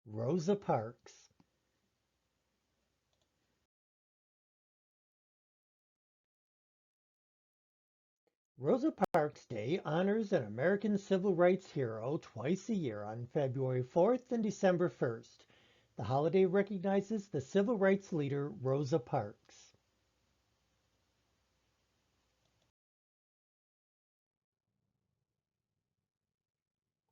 Rosa Parks. Rosa Parks Day honors an American civil rights hero twice a year on February 4th and December 1st. The holiday recognizes the civil rights leader Rosa Parks.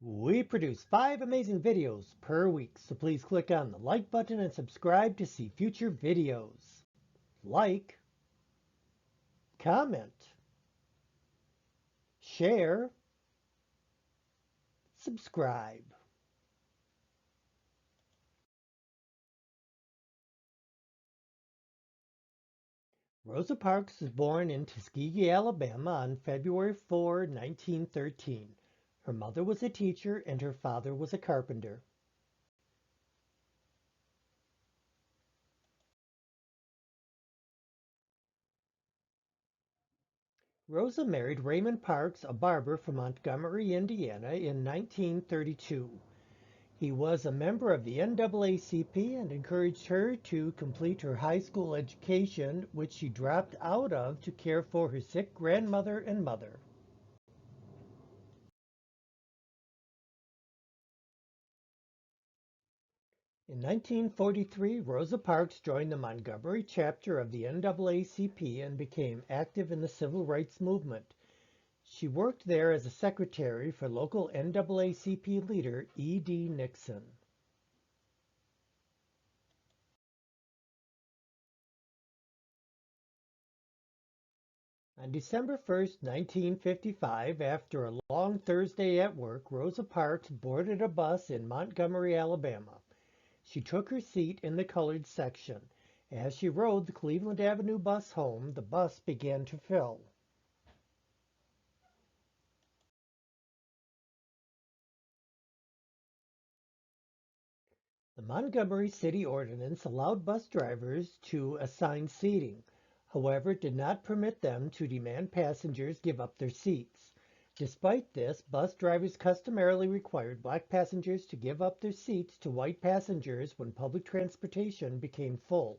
We produce 5 amazing videos per week, so please click on the like button and subscribe to see future videos. Like, comment, share, subscribe. Rosa Parks was born in Tuskegee, Alabama on February 4, 1913. Her mother was a teacher and her father was a carpenter. Rosa married Raymond Parks, a barber from Montgomery, Indiana, in 1932. He was a member of the NAACP and encouraged her to complete her high school education, which she dropped out of to care for her sick grandmother and mother. In 1943, Rosa Parks joined the Montgomery chapter of the NAACP and became active in the civil rights movement. She worked there as a secretary for local NAACP leader E.D. Nixon. On December 1st, 1955, after a long Thursday at work, Rosa Parks boarded a bus in Montgomery, Alabama. She took her seat in the colored section. As she rode the Cleveland Avenue bus home, the bus began to fill. The Montgomery City Ordinance allowed bus drivers to assign seating. However, it did not permit them to demand passengers give up their seats. Despite this, bus drivers customarily required black passengers to give up their seats to white passengers when public transportation became full.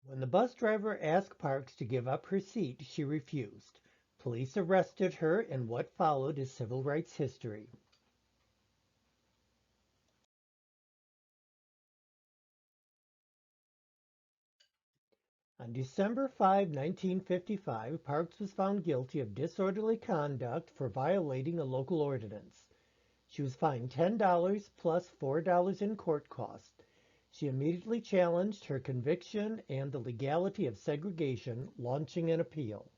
When the bus driver asked Parks to give up her seat, she refused. Police arrested her, and what followed is civil rights history. On December 5, 1955, Parks was found guilty of disorderly conduct for violating a local ordinance. She was fined $10 plus $4 in court costs. She immediately challenged her conviction and the legality of segregation, launching an appeal.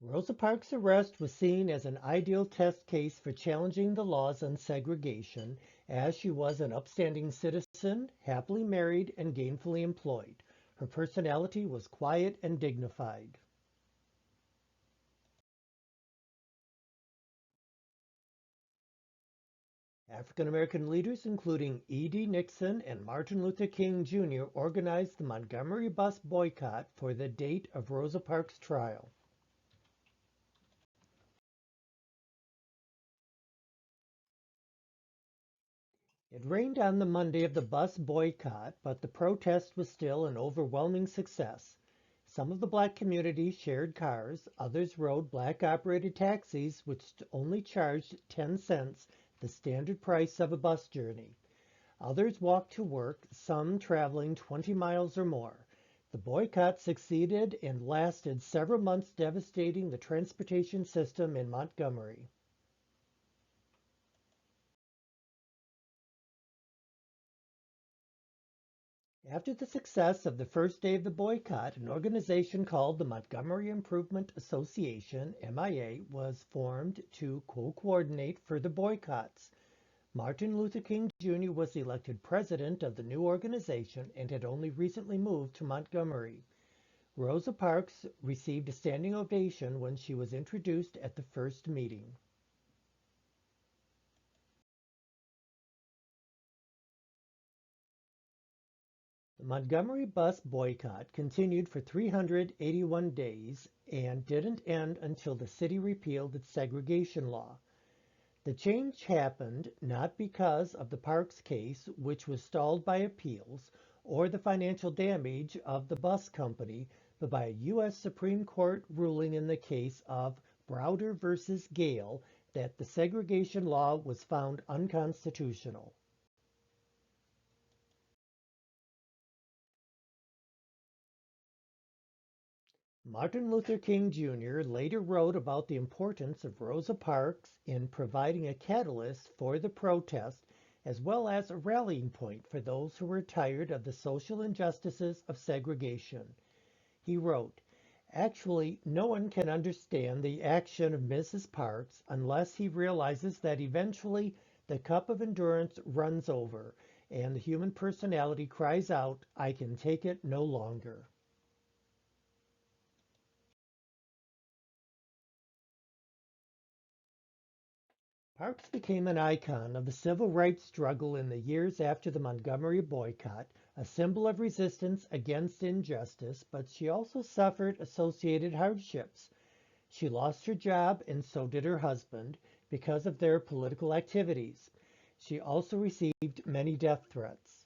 Rosa Parks' arrest was seen as an ideal test case for challenging the laws on segregation, as she was an upstanding citizen, happily married, and gainfully employed. Her personality was quiet and dignified. African American leaders, including E.D. Nixon and Martin Luther King Jr., organized the Montgomery bus boycott for the date of Rosa Parks' trial. It rained on the Monday of the bus boycott, but the protest was still an overwhelming success. Some of the black community shared cars, others rode black-operated taxis, which only charged 10 cents, the standard price of a bus journey. Others walked to work, some traveling 20 miles or more. The boycott succeeded and lasted several months, devastating the transportation system in Montgomery. After the success of the first day of the boycott, an organization called the Montgomery Improvement Association, MIA, was formed to co-coordinate further boycotts. Martin Luther King Jr. was elected president of the new organization and had only recently moved to Montgomery. Rosa Parks received a standing ovation when she was introduced at the first meeting. The Montgomery bus boycott continued for 381 days and didn't end until the city repealed its segregation law. The change happened not because of the Parks case, which was stalled by appeals, or the financial damage of the bus company, but by a U.S. Supreme Court ruling in the case of Browder versus Gale that the segregation law was found unconstitutional. Martin Luther King Jr. later wrote about the importance of Rosa Parks in providing a catalyst for the protest as well as a rallying point for those who were tired of the social injustices of segregation. He wrote, "Actually, no one can understand the action of Mrs. Parks unless he realizes that eventually the cup of endurance runs over and the human personality cries out, 'I can take it no longer.'" Parks became an icon of the civil rights struggle in the years after the Montgomery boycott, a symbol of resistance against injustice, but she also suffered associated hardships. She lost her job, and so did her husband, because of their political activities. She also received many death threats.